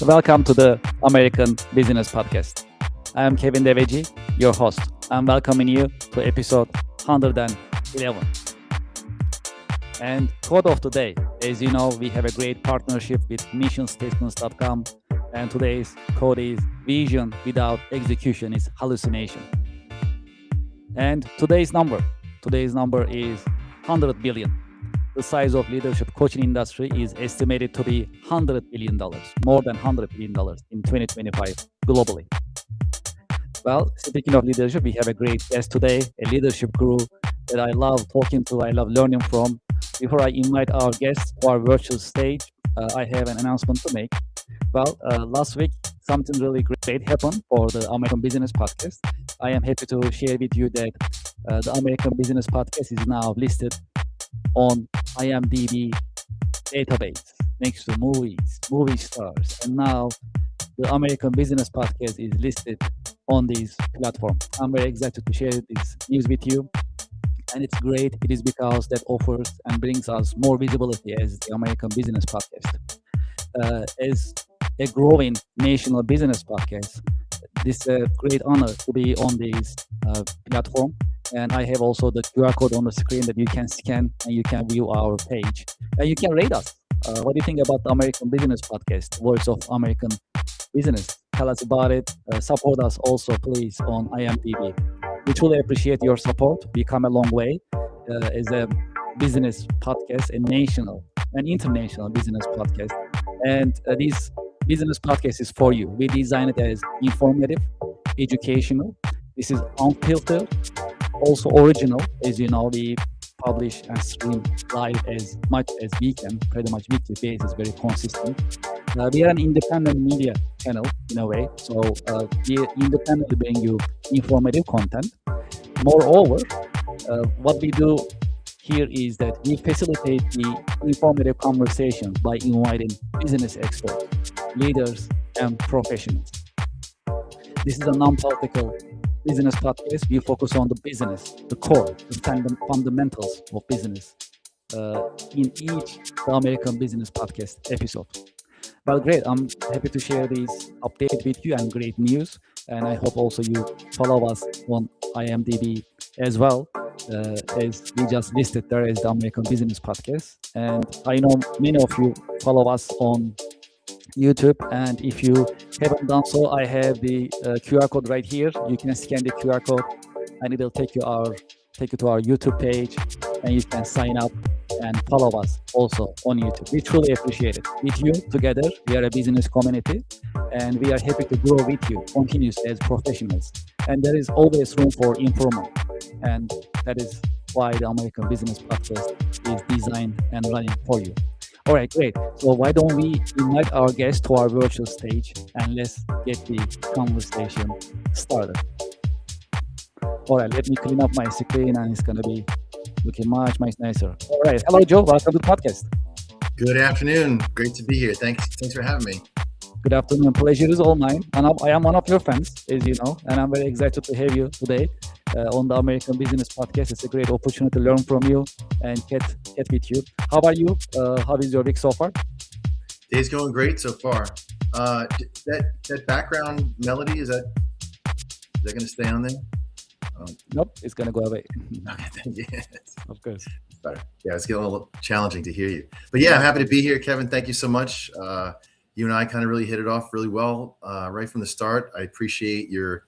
Welcome to the American Business Podcast. I am Kevin Deveji, your host. I'm welcoming you to episode 111. And quote of the day, as you know, we have a great partnership with missionstatements.com, and today's quote is, vision without execution is hallucination. And today's number is 100 billion. The size of leadership coaching industry is estimated to be $100 billion, more than $100 billion in 2025 globally. Well, speaking of leadership, we have a great guest today, a leadership guru that I love talking to, I love learning from. Before I invite our guests to our virtual stage, I have an announcement to make. Well, last week, something really great happened for the American Business Podcast. I am happy to share with you that the American Business Podcast is now listed on IMDb database next to movies, movie stars, and now the American Business Podcast is listed on this platform. I'm very excited to share this news with you, and it's great. It is because that offers and brings us more visibility as the American Business Podcast. As a growing national business podcast, this is a great honor to be on this platform. And I have also the QR code on the screen that you can scan and you can view our page. And you can rate us. What do you think about the American Business Podcast, Voice of American Business? Tell us about it. Support us also, please, on IMDb. We truly appreciate your support. We come a long way as a business podcast, a national and international business podcast. And this business podcast is for you. We design it as informative, educational. This is unfiltered, also original. As you know, we publish and stream live as much as we can, pretty much weekly basis, very consistent. We are an independent media channel in a way, so we independently bring you informative content. Moreover, what we do here is that we facilitate the informative conversation by inviting business experts, leaders, and professionals. This is a non-political business podcast. We focus on the business, the core, the fundamentals of business in each American Business Podcast episode. Well, great. I'm happy to share this update with you and great news. And I hope also you follow us on IMDb as well, as we just listed there as the American Business Podcast. And I know many of you follow us on YouTube, and if you haven't done so, I have the QR code right here. You can scan the QR code and it'll take you to our YouTube page, and you can sign up and follow us also on YouTube. We truly appreciate it. With you together, we are a business community, and we are happy to grow with you continuously as professionals. And there is always room for improvement, and that is why the American Business Podcast is designed and running for you. All right, great. So why don't we invite our guests to our virtual stage, and let's get the conversation started. All right, let me clean up my screen, and it's going to be looking much nicer. All right. Hello, Joe. Welcome to the podcast. Good afternoon. Great to be here. Thanks for having me. Good afternoon. Pleasure is all mine. And I am one of your fans, as you know, and I'm very excited to have you today on the American Business Podcast. It's a great opportunity to learn from you and get with you. How about you? How is your week so far? Day's going great so far. That background melody, is that going to stay on there? Nope, it's going to go away. Okay, thank you. Of course. Better. Yeah, it's getting a little challenging to hear you. But yeah, I'm happy to be here, Kevin. Thank you so much. You and I kind of really hit it off really well right from the start. I appreciate your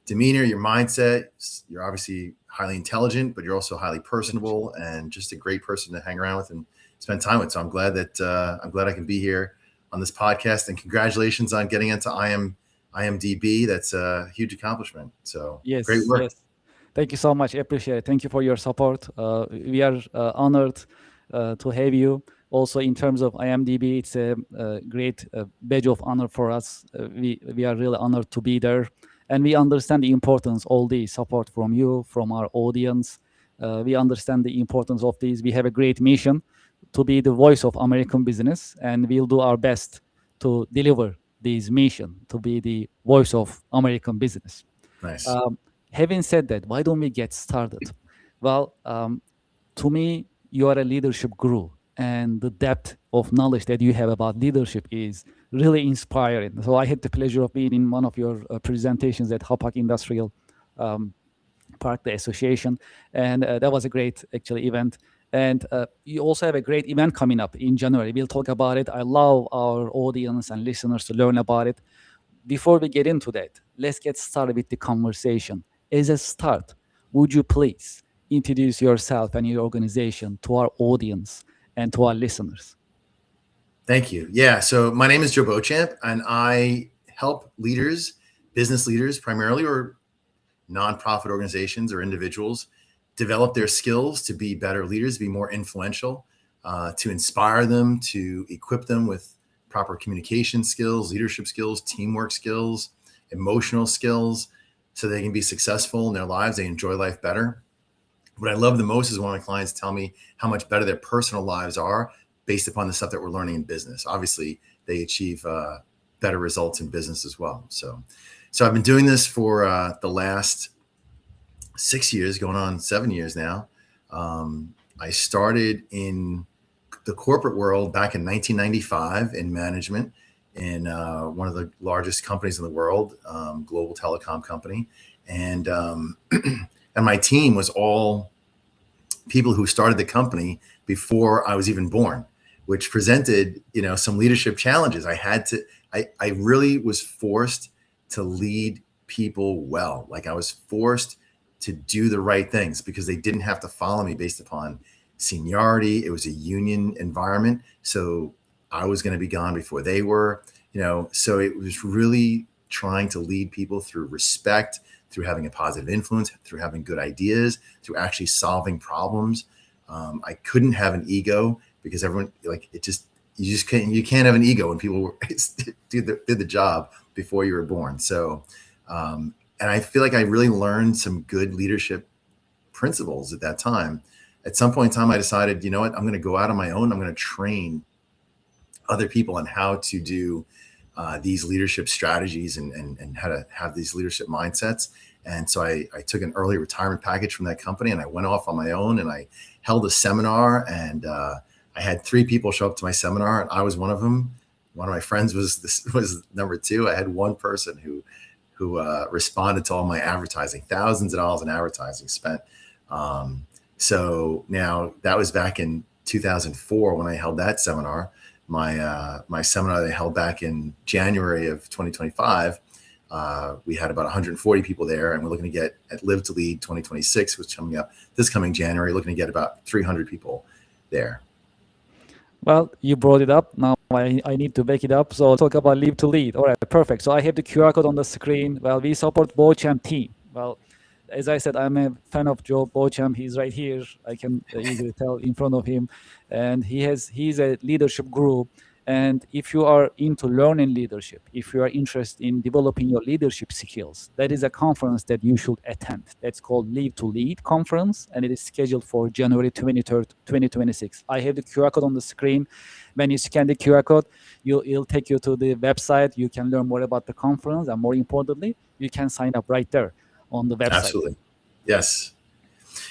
demeanor, your mindset. You're obviously highly intelligent, but you're also highly personable and just a great person to hang around with and spend time with. So I'm glad I can be here on this podcast, and congratulations on getting into IMDb. That's a huge accomplishment. So yes, great work. Yes. Thank you so much. I appreciate it. Thank you for your support. We are honored to have you. Also, in terms of IMDb, it's a great badge of honor for us. We are really honored to be there. And we understand the importance, all the support from you, from our audience. We understand the importance of these. We have a great mission to be the voice of American business, and we'll do our best to deliver this mission, to be the voice of American business. Nice. Having said that, why don't we get started? Well, to me, you are a leadership guru, and the depth of knowledge that you have about leadership is really inspiring. So I had the pleasure of being in one of your presentations at Hauppauge Industrial um, Park, the association, and that was a great actually event. And you also have a great event coming up in January. We'll talk about it. I love our audience and listeners to learn about it. Before we get into that, let's get started with the conversation. As a start, would you please introduce yourself and your organization to our audience and to our listeners? Thank you. Yeah. So my name is Joe Beauchamp, and I help leaders, business leaders primarily, or nonprofit organizations or individuals develop their skills to be better leaders, be more influential, to inspire them, to equip them with proper communication skills, leadership skills, teamwork skills, emotional skills, so they can be successful in their lives. They enjoy life better. What I love the most is when my clients tell me how much better their personal lives are based upon the stuff that we're learning in business. Obviously, they achieve better results in business as well. So I've been doing this for the last 6 years, going on 7 years now. I started in the corporate world back in 1995 in management in one of the largest companies in the world, global telecom company. And and my team was all people who started the company before I was even born, which presented, some leadership challenges. I really was forced to lead people well. Like I was forced to do the right things because they didn't have to follow me based upon seniority. It was a union environment. So I was going to be gone before they were, so it was really trying to lead people through respect, through having a positive influence, through having good ideas, through actually solving problems. I couldn't have an ego because everyone you can't have an ego when people did the job before you were born. So, and I feel like I really learned some good leadership principles at that time. At some point in time, I decided, you know what, I'm going to go out on my own. I'm going to train other people on how to do these leadership strategies and how to have these leadership mindsets. And so I took an early retirement package from that company and I went off on my own and I held a seminar and I had 3 people show up to my seminar and I was one of them. One of my friends was number 2. I had one person who responded to all my advertising, thousands of dollars in advertising spent. So now that was back in 2004 when I held that seminar. My seminar that I held back in January of 2025, we had about 140 people there, and we're looking to get at Live to Lead 2026, which is coming up this coming January, looking to get about 300 people there. Well, you brought it up. Now I need to back it up. So talk about Live to Lead. All right, perfect. So I have the QR code on the screen. Well, we support Beauchamp team. Well, as I said, I'm a fan of Joe Beauchamp. He's right here. I can easily tell in front of him. And he's a leadership guru. And if you are into learning leadership, if you are interested in developing your leadership skills, that is a conference that you should attend. That's called Live to Lead conference, and it is scheduled for January 23rd, 2026. I have the QR code on the screen. When you scan the QR code, it'll take you to the website. You can learn more about the conference, and more importantly, you can sign up right there on the website. Absolutely. Yes.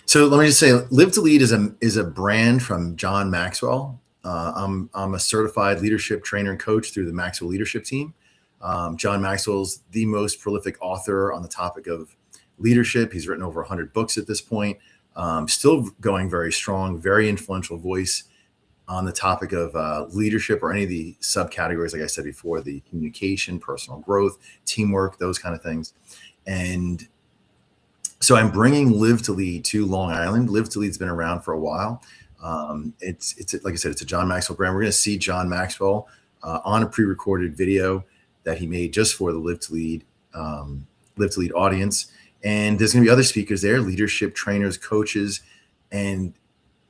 So let me just say, Live to Lead is a brand from John Maxwell. I'm a certified leadership trainer and coach through the Maxwell Leadership Team. John Maxwell's the most prolific author on the topic of leadership. He's written over 100 books at this point. Still going very strong, very influential voice on the topic of leadership or any of the subcategories, like I said before, the communication, personal growth, teamwork, those kind of things. And so I'm bringing Live to Lead to Long Island. Live to Lead's been around for a while. It's like I said, it's a John Maxwell brand. We're going to see John Maxwell on a pre-recorded video that he made just for the Live to Lead audience. And there's going to be other speakers there, leadership trainers, coaches, and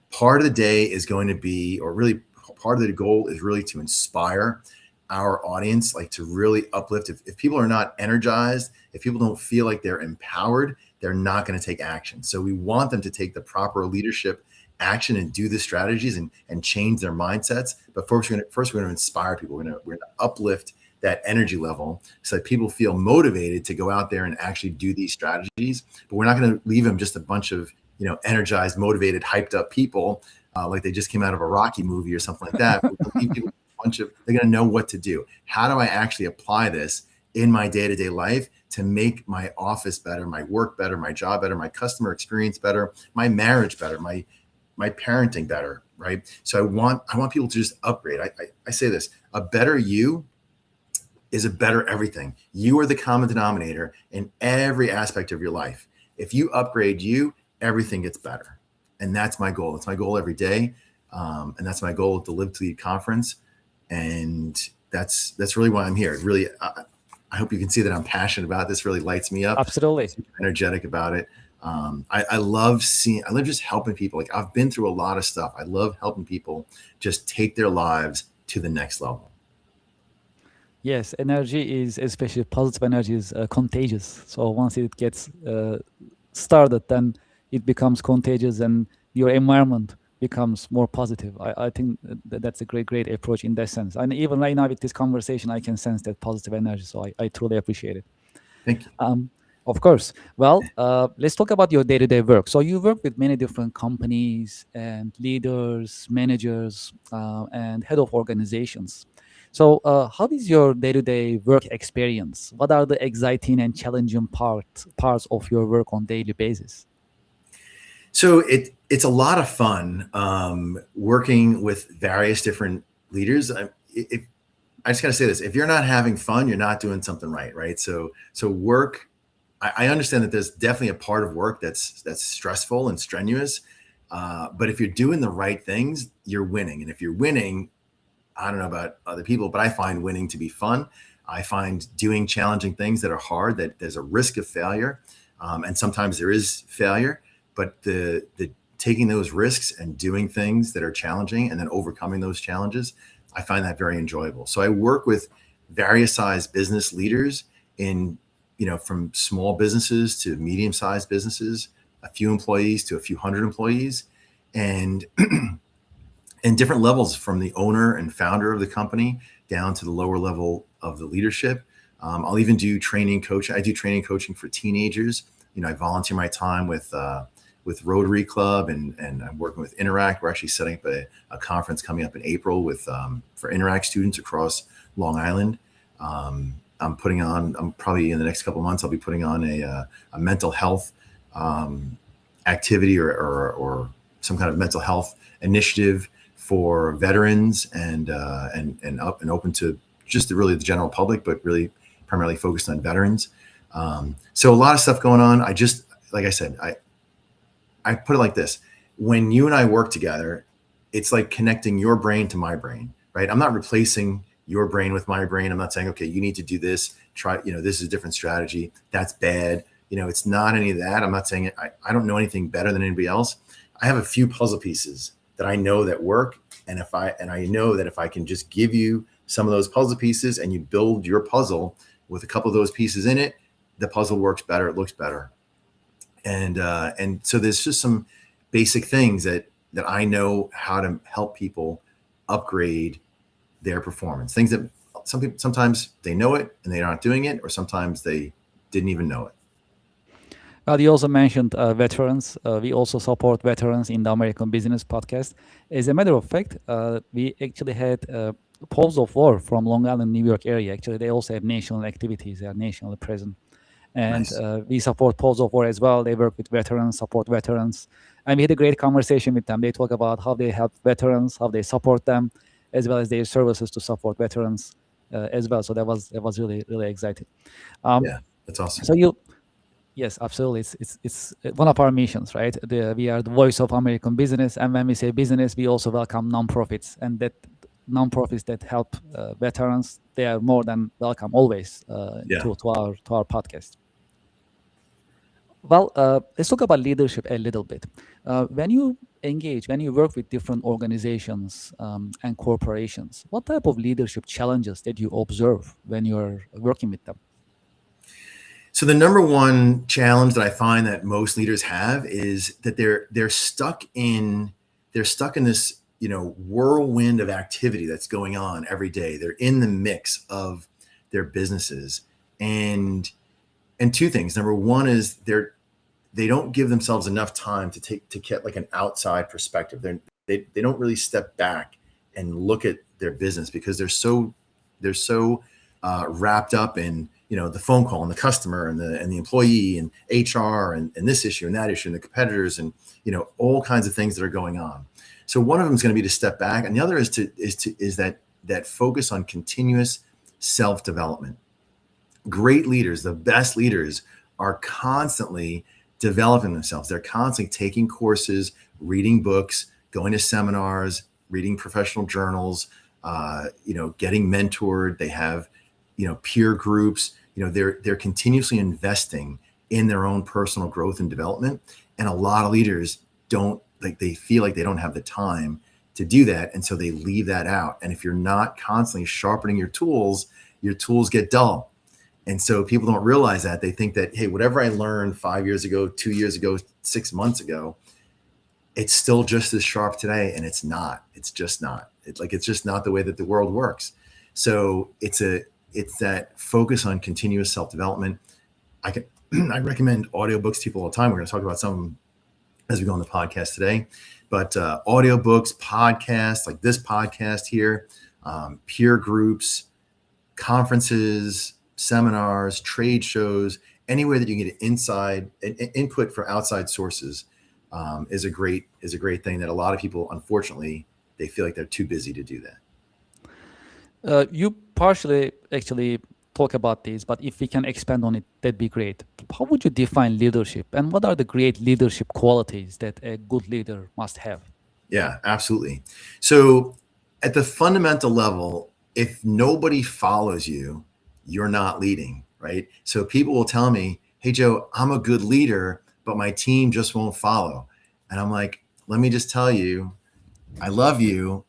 part of the day is going to be, or really part of the goal is really to inspire our audience, like to really uplift. If people are not energized, if people don't feel like they're empowered, they're not going to take action. So we want them to take the proper leadership action and do the strategies and change their mindsets. But first we're going to inspire people. We're going to uplift that energy level so that people feel motivated to go out there and actually do these strategies. But we're not going to leave them just a bunch of, energized, motivated, hyped up people like they just came out of a Rocky movie or something like that. We're going to leave people they're going to know what to do. How do I actually apply this in my day-to-day life to make my office better, my work better, my job better, my customer experience better, my marriage better, my parenting better, right? So I want people to just upgrade. I say this: a better you is a better everything. You are the common denominator in every aspect of your life. If you upgrade you, everything gets better. And that's my goal. It's my goal every day. And that's my goal at the Live to Lead conference. And that's really why I'm here. Really, I hope you can see that I'm passionate about this. Really lights me up. Absolutely. Energetic about it. I love just helping people. Like, I've been through a lot of stuff. I love helping people just take their lives to the next level. Yes, energy is, especially positive energy, is contagious. So once it gets started, then it becomes contagious, and your environment becomes more positive. I think that's a great approach in that sense. And even right now with this conversation, I can sense that positive energy. So I truly appreciate it. Thank you. Of course. Well, let's talk about your day-to-day work. So you work with many different companies and leaders, managers, and head of organizations. So how is your day-to-day work experience? What are the exciting and challenging parts of your work on daily basis? So it's a lot of fun working with various different leaders. I just got to say this: if you're not having fun, you're not doing something right? So work. I understand that there's definitely a part of work that's stressful and strenuous, but if you're doing the right things, you're winning. And if you're winning, I don't know about other people, but I find winning to be fun. I find doing challenging things that are hard, that there's a risk of failure, and sometimes there is failure. But the taking those risks and doing things that are challenging and then overcoming those challenges, I find that very enjoyable. So I work with various sized business leaders in, from small businesses to medium-sized businesses, a few employees to a few hundred employees, and and different levels, from the owner and founder of the company down to the lower level of the leadership. I'll even do training coaching. I do training coaching for teenagers. I volunteer my time with Rotary Club, and I'm working with Interact. We're actually setting up a conference coming up in April for Interact students across Long Island. I'm probably in the next couple of months, I'll be putting on a mental health activity or some kind of mental health initiative for veterans and open to just really the general public, but really primarily focused on veterans. So a lot of stuff going on. Like I said, I put it like this: when you and I work together, it's like connecting your brain to my brain, right? I'm not replacing your brain with my brain. I'm not saying, okay, you need to do this. Try, this is a different strategy. That's bad. It's not any of that. I'm not saying I don't know anything better than anybody else. I have a few puzzle pieces that I know that work. And I know that if I can just give you some of those puzzle pieces and you build your puzzle with a couple of those pieces in it, the puzzle works better. It looks better. And so there's just some basic things that I know how to help people upgrade their performance. Things that sometimes they know it and they're not doing it, or sometimes they didn't even know it. You also mentioned veterans. We also support veterans in the American Business Podcast. As a matter of fact, we actually had Poles of War from Long Island, New York area. Actually, they also have national activities. They are nationally present. And Nice. We support Poles of War as well. They work with veterans, support veterans. And we had a great conversation with them. They talk about how they help veterans, how they support them, as well as their services to support veterans as well. So that was really exciting. Yeah, that's awesome. So yes, absolutely. It's one of our missions, right? We are the voice of American business, and when we say business, we also welcome nonprofits, and that nonprofits that help veterans, they are more than welcome always to our podcast. Well, let's talk about leadership a little bit. When you work with different organizations and corporations, what type of leadership challenges did you observe when you're working with them? So the number one challenge that I find that most leaders have is that they're stuck in this, whirlwind of activity that's going on every day. They're in the mix of their businesses, and two things. Number one is they don't give themselves enough time to get like an outside perspective. They don't really step back and look at their business, because they're so wrapped up in, the phone call and the customer and the employee and HR and this issue and that issue and the competitors and all kinds of things that are going on. So one of them is going to be to step back, and the other is that focus on continuous self-development. Great leaders, the best leaders, are constantly developing themselves. They're constantly taking courses, reading books, going to seminars, reading professional journals, getting mentored. They have, peer groups. They're continuously investing in their own personal growth and development. And a lot of leaders they feel like they don't have the time to do that. And so they leave that out. And if you're not constantly sharpening your tools get dull. And so people don't realize that. They think that, hey, whatever I learned 5 years ago, 2 years ago, 6 months ago, it's still just as sharp today. And it's not. It's just not. It's just not the way that the world works. So it's that focus on continuous self-development. I recommend audiobooks to people all the time. We're going to talk about some of them as we go on the podcast today. But audiobooks, podcasts like this podcast here, peer groups, conferences, seminars, trade shows, anywhere that you can get input from outside sources is a great thing that a lot of people, unfortunately, they feel like they're too busy to do that. You partially actually talk about this, but if we can expand on it, that'd be great. How would you define leadership, and what are the great leadership qualities that a good leader must have? Yeah, absolutely. So at the fundamental level, if nobody follows you, you're not leading, right? So people will tell me, hey, Joe, I'm a good leader, but my team just won't follow. And I'm like, let me just tell you, I love you,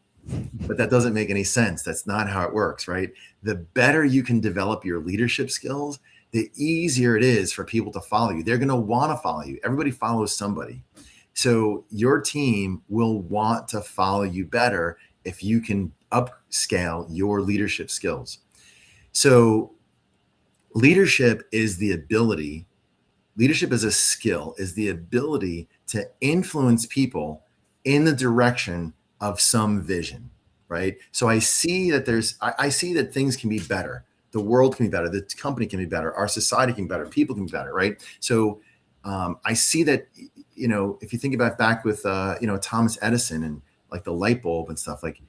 but that doesn't make any sense. That's not how it works, right? The better you can develop your leadership skills, the easier it is for people to follow you. They're going to want to follow you. Everybody follows somebody. So your team will want to follow you better if you can upscale your leadership skills. So leadership is a skill, is the ability to influence people in the direction of some vision, right? So I see that I see that things can be better. The world can be better. The company can be better. Our society can be better. People can be better, right? So I see that, if you think about back with, Thomas Edison and like the light bulb and stuff, like,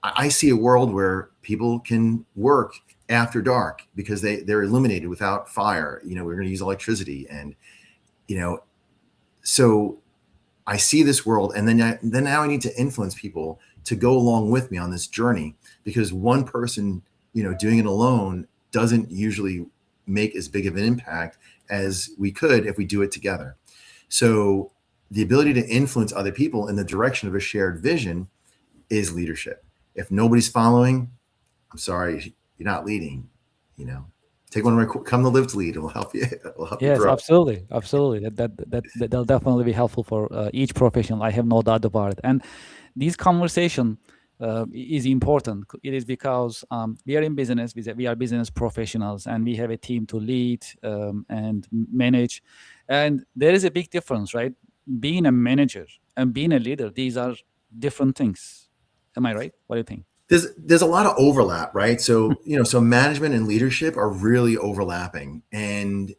I see a world where people can work after dark because they're illuminated without fire. We're going to use electricity. And, so I see this world, and then now I need to influence people to go along with me on this journey, because one person, doing it alone doesn't usually make as big of an impact as we could if we do it together. So the ability to influence other people in the direction of a shared vision is leadership. If nobody's following, I'm sorry, you're not leading. Take one of my come to live to lead. It will help you. It will help you Yes, grow. absolutely. That'll definitely be helpful for each professional. I have no doubt about it. And this conversation is important. It is because we are in business. We are business professionals, and we have a team to lead and manage. And there is a big difference, right? Being a manager and being a leader, these are different things. Am I right? What do you think? There's a lot of overlap, right? So, so management and leadership are really overlapping. And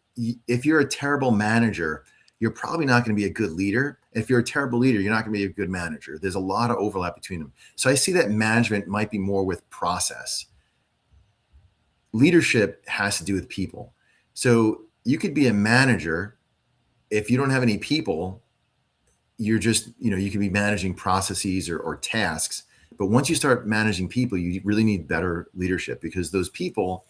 if you're a terrible manager, you're probably not going to be a good leader. If you're a terrible leader, you're not going to be a good manager. There's a lot of overlap between them. So I see that management might be more with process. Leadership has to do with people. So you could be a manager. If you don't have any people, you're just, you can be managing processes or tasks. But once you start managing people, you really need better leadership, because those people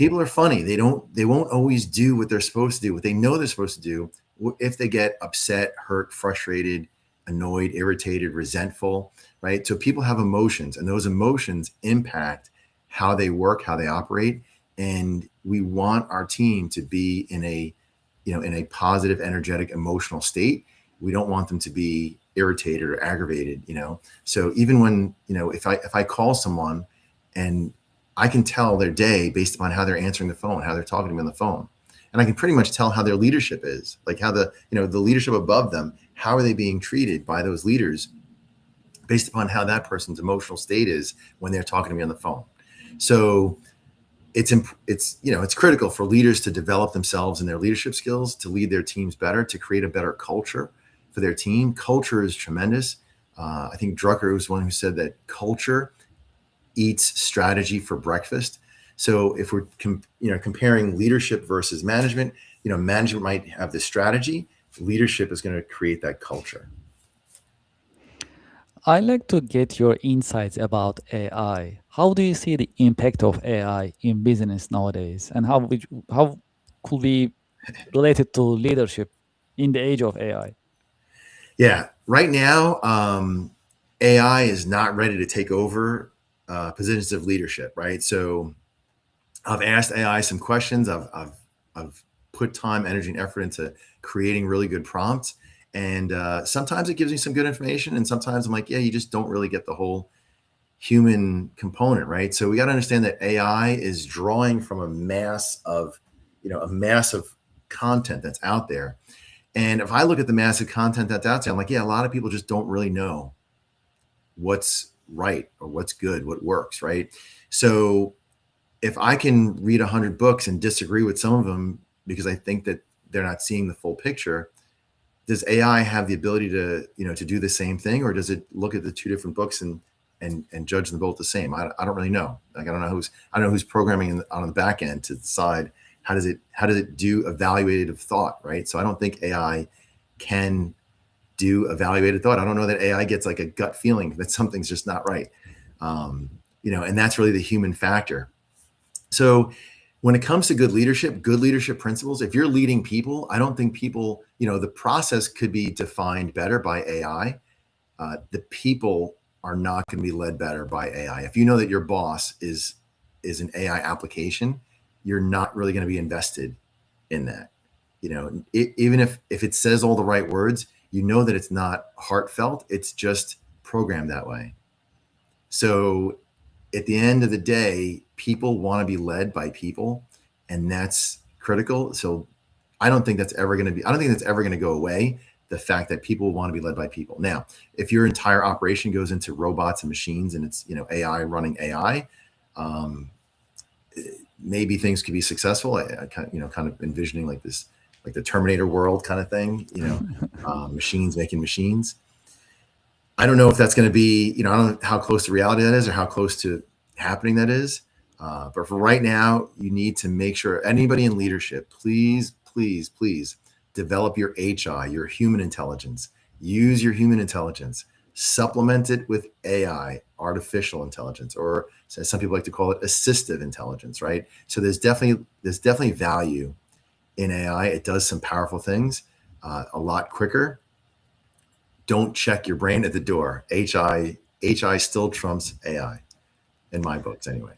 are funny. They won't always do what they're supposed to do, what they know they're supposed to do. If they get upset, hurt, frustrated, annoyed, irritated, resentful, right? So people have emotions, and those emotions impact how they work, how they operate. And we want our team to be in a positive, energetic, emotional state. We don't want them to be irritated or aggravated, So even when, if I call someone and I can tell their day based upon how they're answering the phone, how they're talking to me on the phone, and I can pretty much tell how their leadership is, like how the leadership above them, how are they being treated by those leaders based upon how that person's emotional state is when they're talking to me on the phone. So it's critical for leaders to develop themselves and their leadership skills, to lead their teams better, to create a better culture for their team. Culture is tremendous. I think Drucker was one who said that culture eats strategy for breakfast. So if we're comparing leadership versus management, management might have the strategy. Leadership is going to create that culture. I'd like to get your insights about AI. How do you see the impact of AI in business nowadays, and how could we relate it to leadership in the age of AI? Yeah, right now, AI is not ready to take over positions of leadership, right? So I've asked AI some questions. I've put time, energy, and effort into creating really good prompts. And sometimes it gives me some good information, and sometimes I'm like, yeah, you just don't really get the whole human component, right? So we got to understand that AI is drawing from a mass of content that's out there. And if I look at the massive content that's out there, I'm like, yeah, a lot of people just don't really know what's right or what's good, what works, right? So if I can read 100 books and disagree with some of them because I think that they're not seeing the full picture, does AI have the ability to do the same thing, or does it look at the two different books and judge them both the same? I don't really know. Like, I don't know who's programming on the back end to decide how does it do evaluative thought, right? So I don't think AI can do evaluated thought. I don't know that AI gets like a gut feeling that something's just not right. And that's really the human factor. So when it comes to good leadership principles, if you're leading people, I don't think people, the process could be defined better by AI. The people are not going to be led better by AI. If you know that your boss is an AI application, you're not really going to be invested in that. Even if it says all the right words, that it's not heartfelt. It's just programmed that way. So at the end of the day, people want to be led by people, and that's critical. So I don't think that's ever going to go away. The fact that people want to be led by people. Now, if your entire operation goes into robots and machines and it's, AI running AI, maybe things could be successful. I kind of envisioning like this, like the Terminator world kind of thing, machines making machines. I don't know if that's going to be, I don't know how close to reality that is or how close to happening that is. But for right now, you need to make sure anybody in leadership, please, please, please develop your HI, your human intelligence. Use your human intelligence. Supplement it with AI, artificial intelligence, or as some people like to call it, assistive intelligence, right? So there's definitely value in AI. It does some powerful things a lot quicker. Don't check your brain at the door. HI still trumps AI in my books anyway.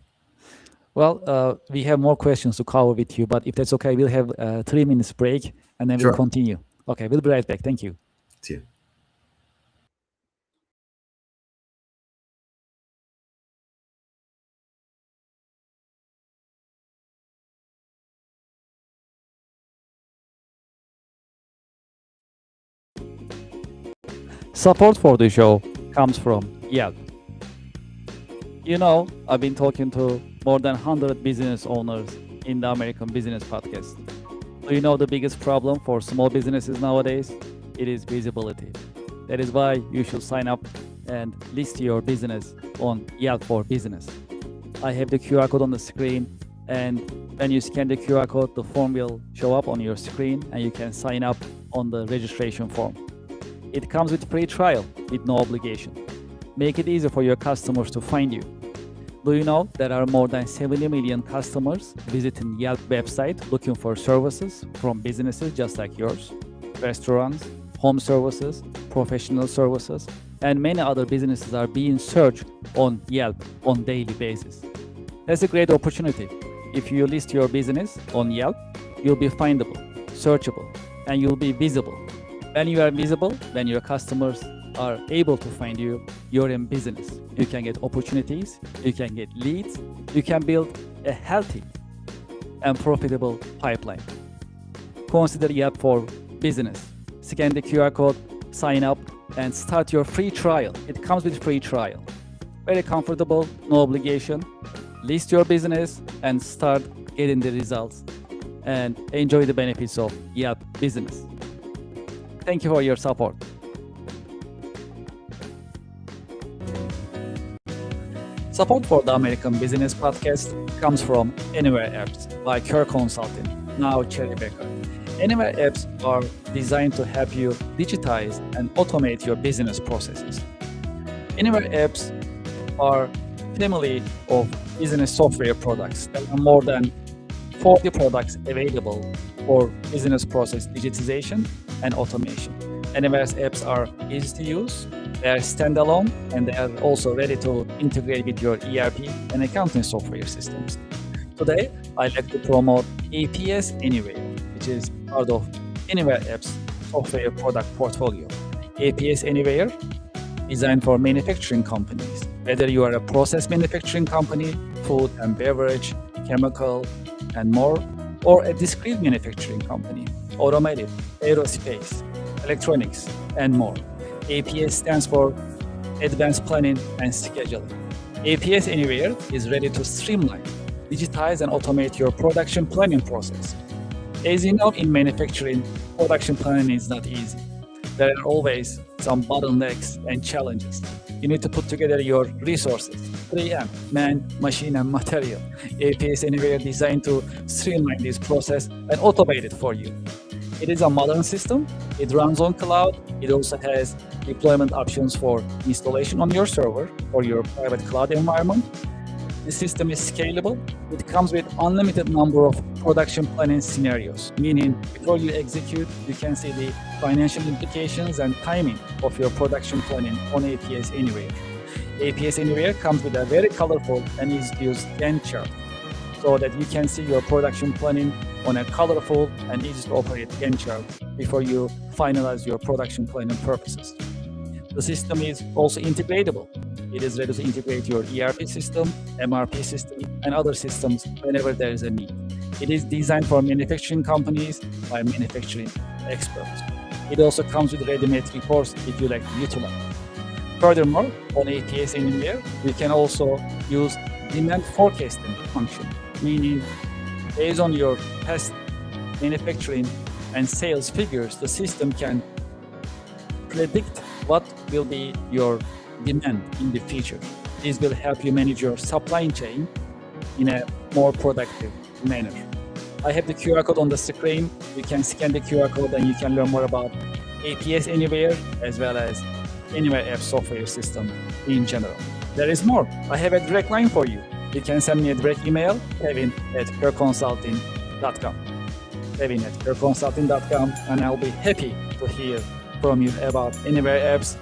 Well, we have more questions to cover with you, but if that's okay, we'll have a 3 minutes break and then Sure. we'll continue. Okay, we'll be right back. Thank you. See you. Support for the show comes from Yelp. I've been talking to more than 100 business owners in the American Business Podcast. Do you know the biggest problem for small businesses nowadays? It is visibility. That is why you should sign up and list your business on Yelp for Business. I have the QR code on the screen, and when you scan the QR code, the form will show up on your screen and you can sign up on the registration form. It comes with free trial with no obligation. Make it easy for your customers to find you. Do you know there are more than 70 million customers visiting Yelp website looking for services from businesses just like yours? Restaurants, home services, professional services, and many other businesses are being searched on Yelp on daily basis. That's a great opportunity. If you list your business on Yelp, you'll be findable, searchable, and you'll be visible. When you are visible, when your customers are able to find you, you're in business. You can get opportunities, you can get leads, you can build a healthy and profitable pipeline. Consider Yelp for Business. Scan the QR code, sign up, and start your free trial. It comes with free trial. Very comfortable, no obligation. List your business and start getting the results and enjoy the benefits of Yelp Business. Thank you for your support. Support for the American Business Podcast comes from Anywhere Apps by Kerr Consulting, now Cherry Becker. Anywhere Apps are designed to help you digitize and automate your business processes. Anywhere Apps are family of business software products. There are more than 40 products available for business process digitization and automation. Anywhere's apps are easy to use, they are standalone, and they are also ready to integrate with your ERP and accounting software systems. Today, I'd like to promote APS Anywhere, which is part of Anywhere Apps software product portfolio. APS Anywhere, designed for manufacturing companies. Whether you are a process manufacturing company, food and beverage, chemical, and more, or a discrete manufacturing company, automotive, aerospace, electronics, and more. APS stands for Advanced Planning and Scheduling. APS Anywhere is ready to streamline, digitize, and automate your production planning process. As you know, in manufacturing, production planning is not easy. There are always some bottlenecks and challenges. You need to put together your resources, 3M, man, machine, and material. APS Anywhere designed to streamline this process and automate it for you. It is a modern system. It runs on cloud. It also has deployment options for installation on your server or your private cloud environment. The system is scalable. It comes with unlimited number of production planning scenarios, meaning before you execute, you can see the financial implications and timing of your production planning on APS Anywhere. APS Anywhere comes with a very colorful and easy-to-use Gantt chart so that you can see your production planning on a colorful and easy-to-operate Gantt chart before you finalize your production planning purposes. The system is also integratable. It is ready to integrate your ERP system, MRP system, and other systems whenever there is a need. It is designed for manufacturing companies by manufacturing experts. It also comes with ready-made reports if you like to utilize. Furthermore, on APS Anywhere, we can also use demand forecasting function, meaning based on your past manufacturing and sales figures, the system can predict what will be your demand in the future. This will help you manage your supply chain in a more productive manner. I have the QR code on the screen. You can scan the QR code and you can learn more about APS Anywhere as well as Anywhere App software system in general. There is more. I have a direct line for you. You can send me a direct email, kevin@kerconsulting.com. kevin@kerconsulting.com, and I'll be happy to hear from you about Anywhere Apps,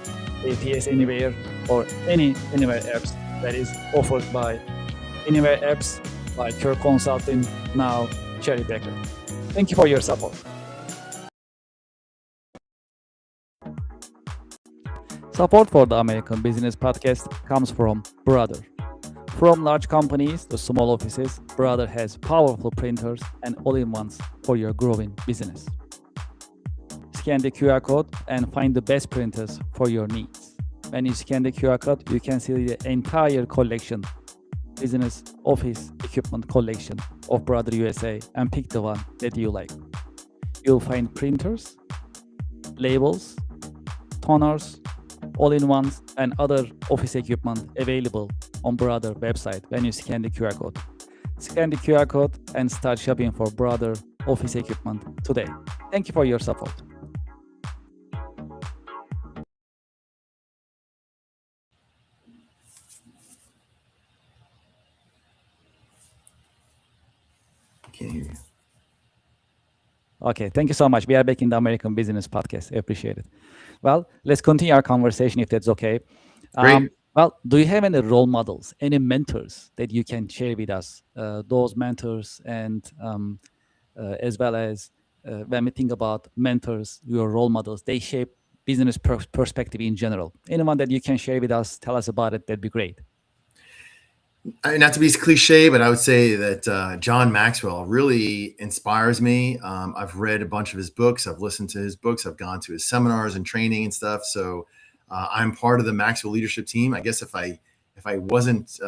APS Anywhere, or any Anywhere Apps that is offered by Anywhere Apps by Kerr Consulting, now Cherry Becker. Thank you for your support. Support for the American Business Podcast comes from Brother. From large companies to small offices, Brother has powerful printers and all-in-ones for your growing business. Scan the QR code and find the best printers for your needs. When you scan the QR code, you can see the entire collection, business office equipment collection of Brother USA, and pick the one that you like. You'll find printers, labels, toners, all-in-ones, and other office equipment available on Brother website when you scan the QR code. Scan the QR code and start shopping for Brother office equipment today. Thank you for your support. Can't hear you. Okay, thank you so much. We are back in the American Business Podcast. I appreciate it. Well, let's continue our conversation if that's okay. Great. Well, do you have any role models, any mentors that you can share with us? Those mentors, and as well as when we think about mentors, your role models, they shape business perspective in general. Anyone that you can share with us, tell us about it, that'd be great. Not to be cliche, but I would say that John Maxwell really inspires me. I've read a bunch of his books. I've listened to his books. I've gone to his seminars and training and stuff. So I'm part of the Maxwell leadership team. I guess if I wasn't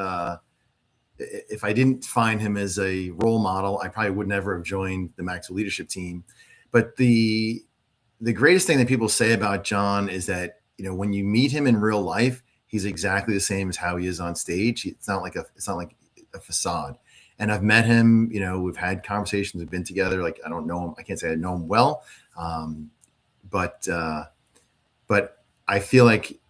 if I didn't find him as a role model, I probably would never have joined the Maxwell leadership team. But the greatest thing that people say about John is that, when you meet him in real life, he's exactly the same as how he is on stage. It's not like a facade. And I've met him, we've had conversations, we've been together. Like, I don't know him. I can't say I know him well. But I feel like,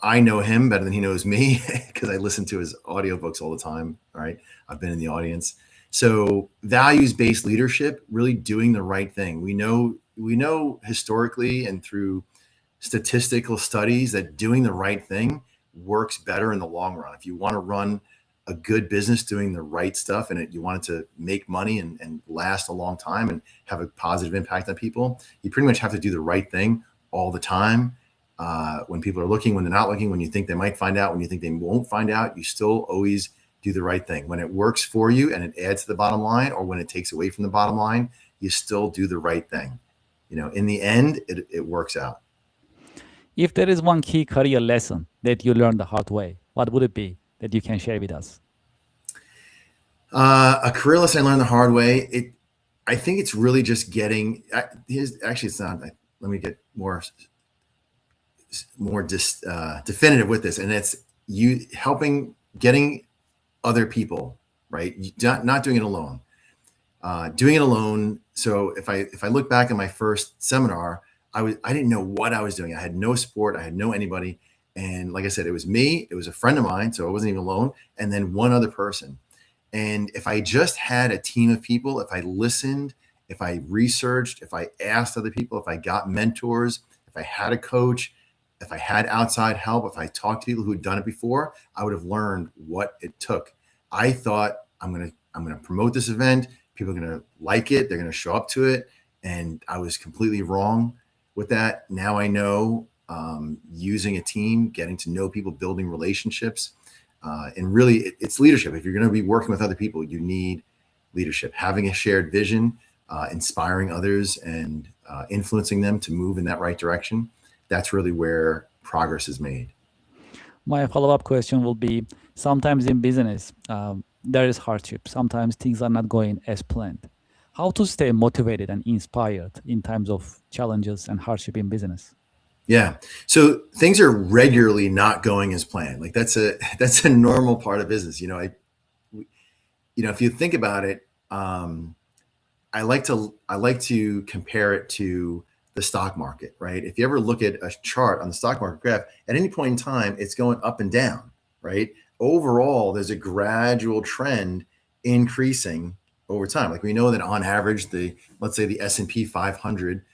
I know him better than he knows me because I listen to his audiobooks all the time. All right. I've been in the audience. So values-based leadership, really doing the right thing. We know historically and through statistical studies that doing the right thing works better in the long run. If you want to run a good business doing the right stuff and you want it to make money and last a long time and have a positive impact on people, you pretty much have to do the right thing all the time. When people are looking, when they're not looking, when you think they might find out, when you think they won't find out, you still always do the right thing. When it works for you and it adds to the bottom line, or when it takes away from the bottom line, you still do the right thing. In the end, it works out. If there is one key career lesson that you learned the hard way, what would it be that you can share with us? A career lesson I learned the hard way. I think it's really just getting. Actually, it's not. Let me get more definitive with this, and it's you helping getting other people right. Not doing it alone. Doing it alone. So if I look back at my first seminar, I didn't know what I was doing. I had no support. I had no anybody. And like I said, it was me. It was a friend of mine, so I wasn't even alone. And then one other person. And if I just had a team of people, if I listened, if I researched, if I asked other people, if I got mentors, if I had a coach, if I had outside help, if I talked to people who had done it before, I would have learned what it took. I thought I'm gonna promote this event. People are gonna like it. They're gonna show up to it. And I was completely wrong with that. Now I know using a team, getting to know people, building relationships, and really it's leadership. If you're going to be working with other people, you need leadership, having a shared vision, inspiring others and influencing them to move in that right direction. That's really where progress is made. My follow-up question will be, sometimes in business, there is hardship. Sometimes things are not going as planned. How to stay motivated and inspired in times of challenges and hardship in business? Yeah. So things are regularly not going as planned. Like that's a normal part of business. If you think about it, I like to compare it to the stock market, right? If you ever look at a chart on the stock market graph, at any point in time, it's going up and down, right? Overall, there's a gradual trend increasing over time. Like we know that on average, let's say the S&P 500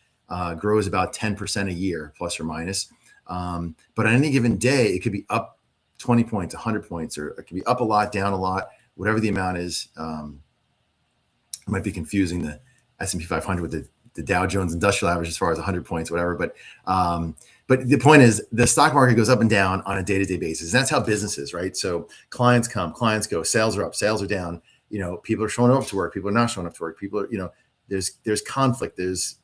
grows about 10% a year, plus or minus. But on any given day, it could be up 20 points, 100 points, or it could be up a lot, down a lot, whatever the amount is. It might be confusing the S&P 500 with the Dow Jones Industrial Average as far as 100 points, whatever. But the point is, the stock market goes up and down on a day-to-day basis. And that's how business is, right? So clients come, clients go, sales are up, sales are down. People are showing up to work, people are not showing up to work. People are, there's conflict. There's,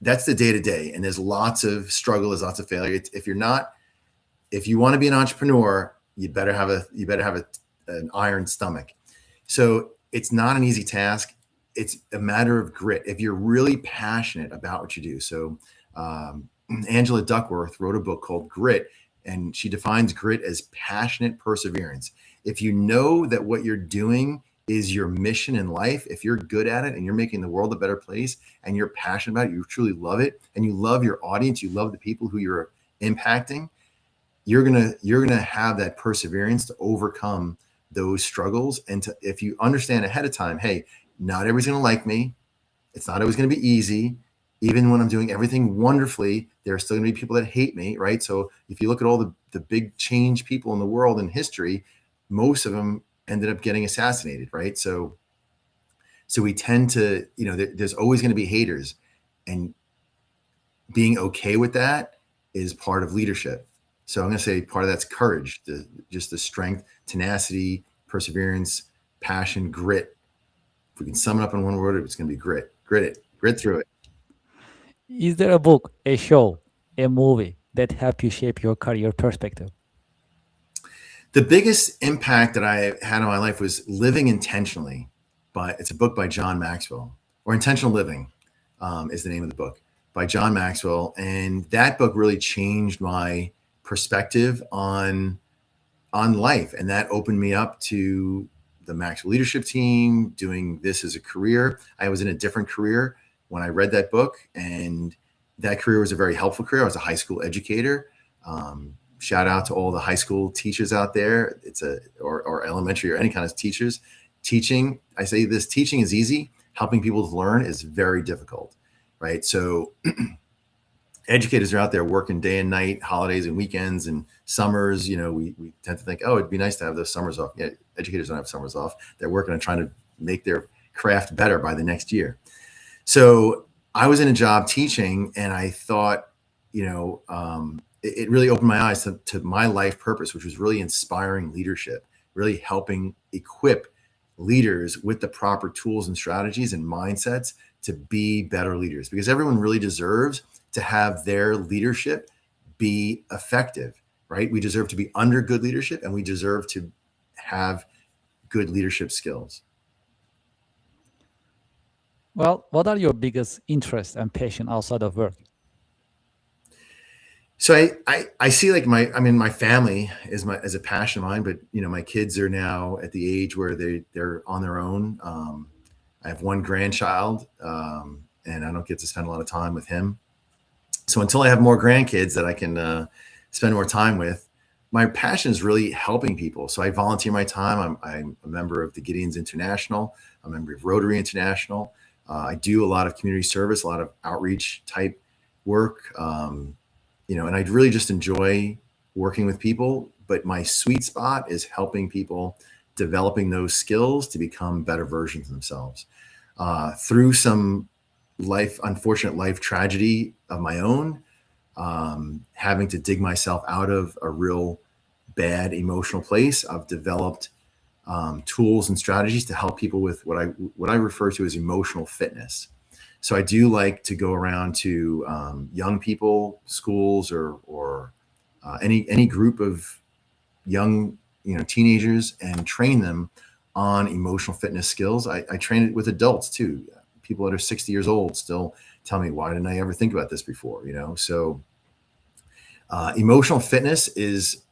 that's the day-to-day. And there's lots of struggle, there's lots of failure. If you want to be an entrepreneur, you better have an iron stomach. So it's not an easy task. It's a matter of grit. If you're really passionate about what you do. So Angela Duckworth wrote a book called Grit, and she defines grit as passionate perseverance. If you know that what you're doing is your mission in life, if you're good at it and you're making the world a better place and you're passionate about it, you truly love it, and you love your audience, you love the people who you're impacting, you're gonna have that perseverance to overcome those struggles. And if you understand ahead of time, hey, not everybody's going to like me. It's not always going to be easy. Even when I'm doing everything wonderfully, there are still going to be people that hate me, right? So if you look at all the big change people in the world in history, most of them ended up getting assassinated, right? So we tend to, there's always going to be haters, and being okay with that is part of leadership. So I'm going to say part of that's courage, just the strength, tenacity, perseverance, passion, grit. If we can sum it up in one word, it's going to be grit. Grit it, grit through it. Is there a book, a show, a movie that helped you shape your career perspective? The biggest impact that I had on my life was Living Intentionally. But it's a book by John Maxwell, or Intentional Living is the name of the book, by John Maxwell. And that book really changed my perspective on life. And that opened me up to the Maxwell leadership team, doing this as a career. I was in a different career when I read that book, and that career was a very helpful career. I was a high school educator. Shout out to all the high school teachers out there. Or elementary or any kind of teachers. Teaching, I say this, teaching is easy. Helping people to learn is very difficult, right? So educators are out there working day and night, holidays and weekends and summers. We tend to think, oh, it'd be nice to have those summers off. Yeah, educators don't have summers off. They're working on trying to make their craft better by the next year. So I was in a job teaching, and I thought, it really opened my eyes to my life purpose, which was really inspiring leadership, really helping equip leaders with the proper tools and strategies and mindsets to be better leaders, because everyone really deserves to have their leadership be effective, right? We deserve to be under good leadership, and we deserve to have good leadership skills. Well, what are your biggest interests and passion outside of work? So I see like my family is a passion of mine, but my kids are now at the age where they're on their own. I have one grandchild, and I don't get to spend a lot of time with him. So until I have more grandkids that I can spend more time with, my passion is really helping people. So I volunteer my time. I'm a member of the Gideon's International, a member of Rotary International. I do a lot of community service, a lot of outreach type work. And I really just enjoy working with people, but my sweet spot is helping people, developing those skills to become better versions of themselves. Through some unfortunate life tragedy of my own, having to dig myself out of a real bad emotional place, I've developed tools and strategies to help people with what I refer to as emotional fitness. So I do like to go around to young people, schools, or any group of young teenagers, and train them on emotional fitness skills. I train it with adults too. People that are 60 years old still tell me, why didn't I ever think about this before? So emotional fitness is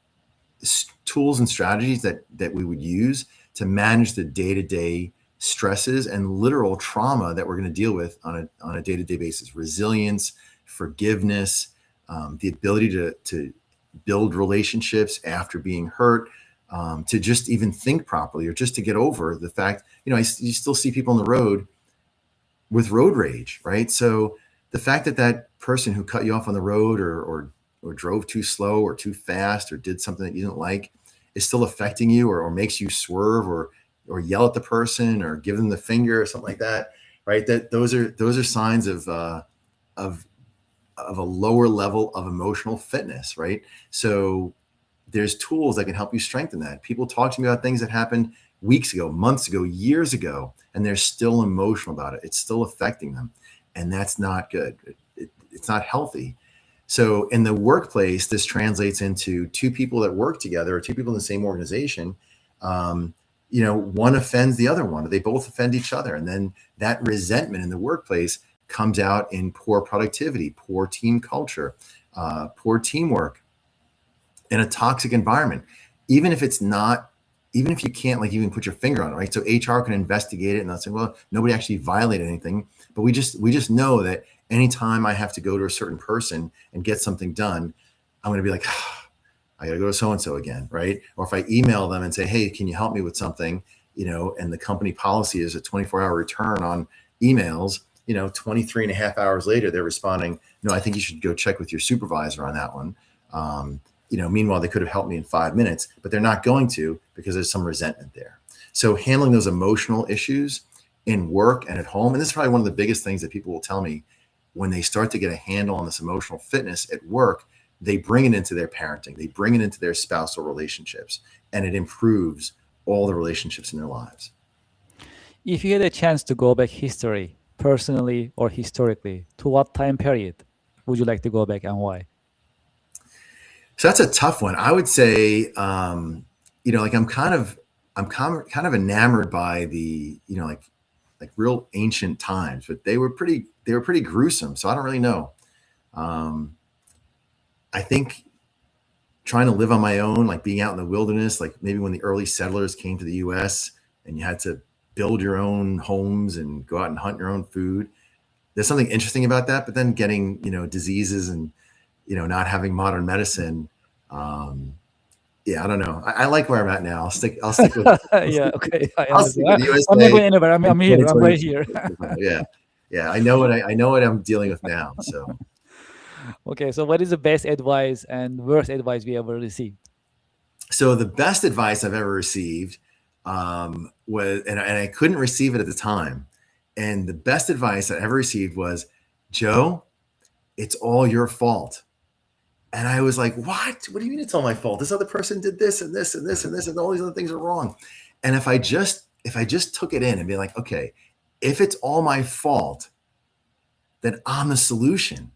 tools and strategies that we would use to manage the day-to-day stresses and literal trauma that we're going to deal with on a day-to-day basis. Resilience, forgiveness, the ability to build relationships after being hurt, to just even think properly, or just to get over the fact, you still see people on the road with road rage, right? So the fact that person who cut you off on the road, or drove too slow or too fast, or did something that you didn't like, is still affecting you, or makes you swerve, or yell at the person, or give them the finger or something like that, right? That those are signs of a lower level of emotional fitness, right? So there's tools that can help you strengthen that. People talk to me about things that happened weeks ago, months ago, years ago, and they're still emotional about it. It's still affecting them, and that's not good. It's not healthy. So in the workplace, this translates into two people that work together, or two people in the same organization. One offends the other one, or they both offend each other. And then that resentment in the workplace comes out in poor productivity, poor team culture, poor teamwork, in a toxic environment. Even if you can't even put your finger on it, right? So HR can investigate it, and they'll say, well, nobody actually violated anything. But we just know that anytime I have to go to a certain person and get something done, I'm going to be like, I got to go to so-and-so again, right? Or if I email them and say, hey, can you help me with something? And the company policy is a 24-hour return on emails, 23 and a half hours later, they're responding, no, I think you should go check with your supervisor on that one. Meanwhile, they could have helped me in 5 minutes, but they're not going to, because there's some resentment there. So handling those emotional issues in work and at home, and this is probably one of the biggest things that people will tell me when they start to get a handle on this emotional fitness at work, they bring it into their parenting, they bring it into their spousal relationships, and it improves all the relationships in their lives. If you had a chance to go back history, personally or historically, to what time period would you like to go back and why? So that's a tough one. I would say, like kind of enamored by the, like real ancient times, but they were pretty gruesome. So I don't really know. I think trying to live on my own, like being out in the wilderness, like maybe when the early settlers came to the U.S. and you had to build your own homes and go out and hunt your own food. There's something interesting about that. But then getting, diseases and, not having modern medicine. Yeah, I don't know. I like where I'm at now. I'll stick with Yeah, okay, I I'll stick understand. with I'm not USA going anywhere. in I'm here. I'm right 2022. here. Yeah. Yeah. I know what I'm dealing with now. So Okay, so what is the best advice and worst advice we ever received? the best advice I've ever received was, and I couldn't receive it at the time. And the best advice I ever received was, Joe, it's all your fault. And I was like, what? What do you mean it's all my fault? This other person did this and this and this and this, and all these other things are wrong. And if I just took it in and be like, okay, if it's all my fault, then I'm the solution,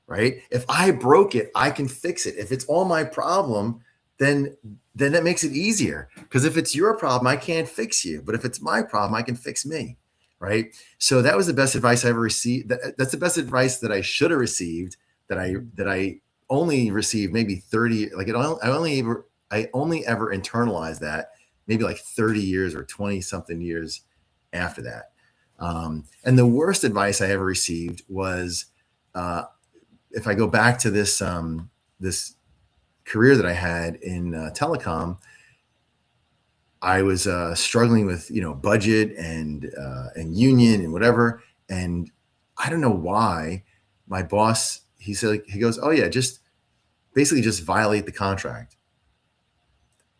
right? If I broke it, I can fix it. If it's all my problem, then that makes it easier. Because if it's your problem, I can't fix you. But if it's my problem, I can fix me, right? So that was the best advice I ever received. That's the best advice that I should have received. That I only received maybe 30. Like I only ever internalized that maybe like 30 years or 20 something years after that. And the worst advice I ever received was, if I go back to this career that I had in telecom, I was struggling with budget and union and whatever, and I don't know why my boss, he goes, oh yeah, just violate the contract.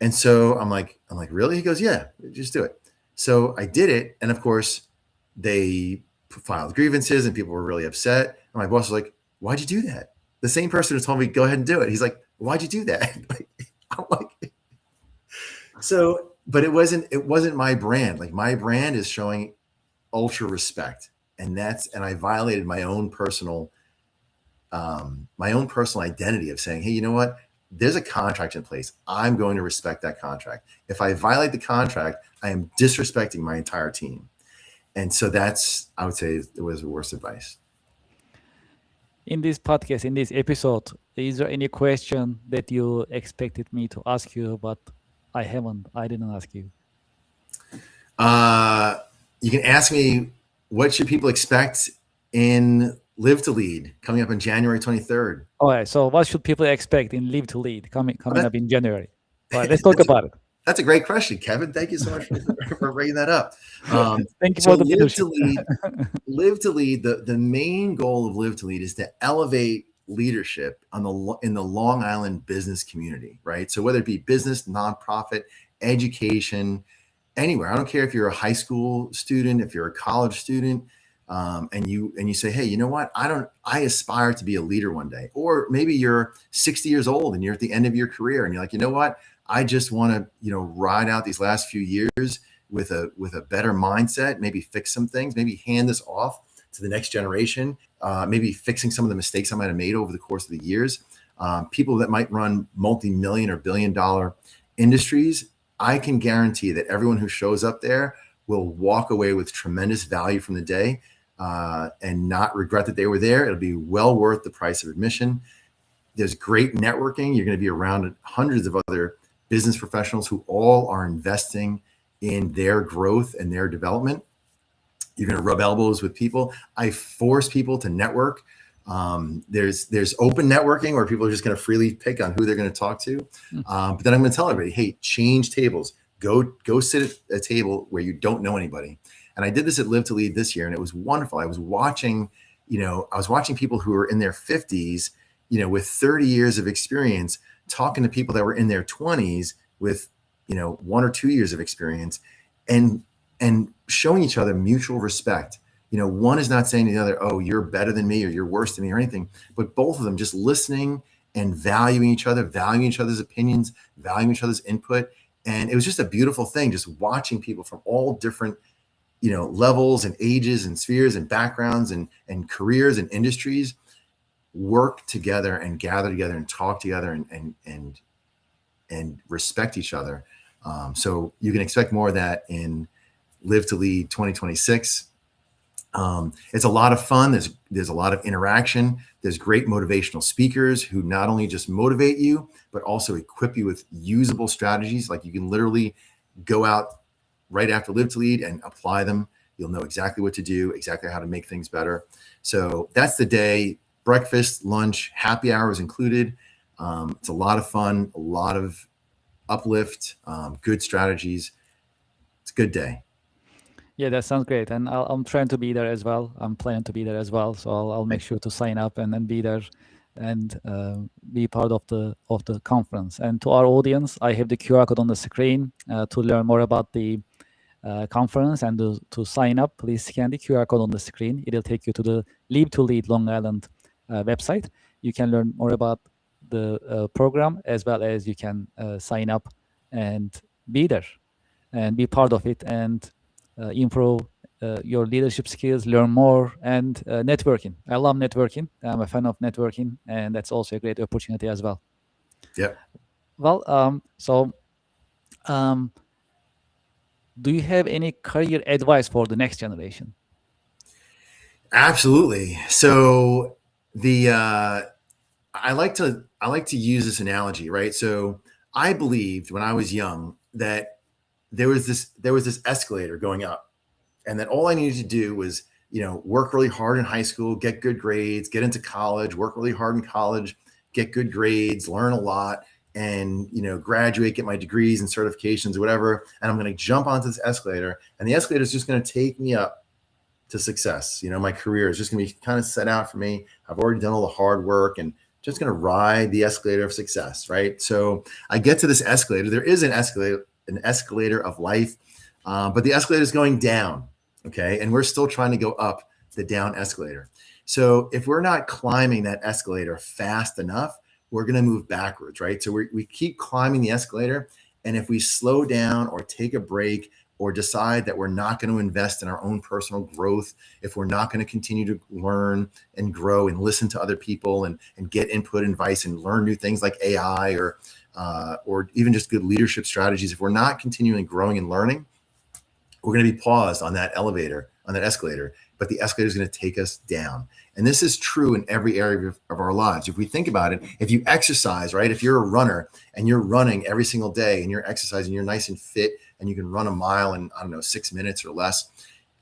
And so I'm like, really? He goes, yeah, just do it. So I did it, and of course they filed grievances and people were really upset. And my boss was like, why'd you do that? The same person who told me go ahead and do it. He's like, why'd you do that? I'm like, but it wasn't my brand. Like my brand is showing ultra respect, and I violated my own personal identity of saying, hey, you know what? There's a contract in place. I'm going to respect that contract. If I violate the contract, I am disrespecting my entire team. And so I would say it was the worst advice. In this podcast, in this episode, is there any question that you expected me to ask you, but I didn't ask you? You can ask me, what should people expect in Live to Lead coming up in January 23rd? All right. So what should people expect in Live to Lead coming up in January? All right, let's talk about it. That's a great question, Kevin. Thank you so much for bringing that up. Thank you for the leadership. Live to Lead. The main goal of Live to Lead is to elevate leadership in the Long Island business community, right? So whether it be business, nonprofit, education, anywhere. I don't care if you're a high school student, if you're a college student, and you say, hey, you know what? I aspire to be a leader one day. Or maybe you're 60 years old and you're at the end of your career and you're like, you know what? I just want to, ride out these last few years with a better mindset, maybe fix some things, maybe hand this off to the next generation, maybe fixing some of the mistakes I might have made over the course of the years. People that might run multi-million or billion-dollar industries, I can guarantee that everyone who shows up there will walk away with tremendous value from the day and not regret that they were there. It'll be well worth the price of admission. There's great networking. You're going to be around hundreds of other business professionals who all are investing in their growth and their development. You're going to rub elbows with people. I force people to network. There's open networking where people are just going to freely pick on who they're going to talk to. But then I'm going to tell everybody, hey, change tables. Go sit at a table where you don't know anybody. And I did this at Live to Lead this year, and it was wonderful. I was watching people who were in their 50s, with 30 years of experience, talking to people that were in their 20s with, 1 or 2 years of experience, and showing each other mutual respect. One is not saying to the other, oh, you're better than me or you're worse than me or anything, but both of them just listening and valuing each other's opinions, valuing each other's input. And it was just a beautiful thing, just watching people from all different, levels and ages and spheres and backgrounds and careers and industries work together and gather together and talk together and respect each other. So you can expect more of that in Live to Lead 2026. It's a lot of fun. There's a lot of interaction. There's great motivational speakers who not only just motivate you, but also equip you with usable strategies. Like you can literally go out right after Live to Lead and apply them. You'll know exactly what to do, exactly how to make things better. So that's the day. Breakfast, lunch, happy hours included. It's a lot of fun, a lot of uplift, good strategies. It's a good day. Yeah, that sounds great. And I'm trying to be there as well. I'm planning to be there as well. So I'll make sure to sign up and then be there and be part of the conference. And to our audience, I have the QR code on the screen to learn more about the conference and to sign up. Please scan the QR code on the screen. It'll take you to the Live to Lead Long Island website. You can learn more about the program as well as you can sign up and be there and be part of it and improve your leadership skills, learn more, and networking. I love networking. I'm a fan of networking, and that's also a great opportunity as well. Yep. Well, do you have any career advice for the next generation? Absolutely. So the I like to use this analogy, right? So I believed when I was young that there was this escalator going up, and that all I needed to do was, work really hard in high school, get good grades, get into college, work really hard in college, get good grades, learn a lot, and graduate, get my degrees and certifications or whatever, and I'm going to jump onto this escalator, and the escalator is just going to take me up to success. My career is just going to be kind of set out for me. I've already done all the hard work and just going to ride the escalator of success, right? So I get to this escalator. There is an escalator of life, but the escalator is going down, okay? And we're still trying to go up the down escalator. So if we're not climbing that escalator fast enough, we're going to move backwards, right? So we keep climbing the escalator, and if we slow down or take a break or decide that we're not going to invest in our own personal growth, if we're not going to continue to learn and grow and listen to other people and get input and advice and learn new things like AI or even just good leadership strategies, if we're not continuing growing and learning, we're going to be paused on that escalator, but the escalator is going to take us down. And this is true in every area of our lives. If we think about it, if you exercise, right? If you're a runner and you're running every single day and you're exercising, you're nice and fit and you can run a mile in, 6 minutes or less,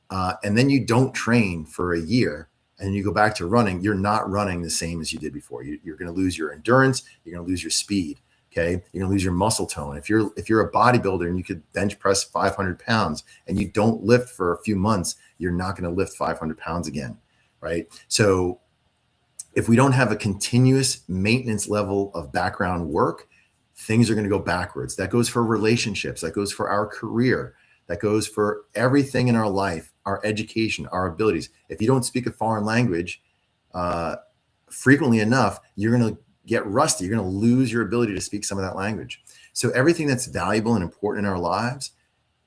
and then you don't train for a year and you go back to running, you're not running the same as you did before. You're going to lose your endurance. You're going to lose your speed. Okay. You're gonna lose your muscle tone. If you're a bodybuilder and you could bench press 500 pounds and you don't lift for a few months, you're not going to lift 500 pounds again. Right. So if we don't have a continuous maintenance level of background work, things are going to go backwards. That goes for relationships. That goes for our career. That goes for everything in our life, our education, our abilities. If you don't speak a foreign language frequently enough, you're going to get rusty. You're going to lose your ability to speak some of that language. So everything that's valuable and important in our lives,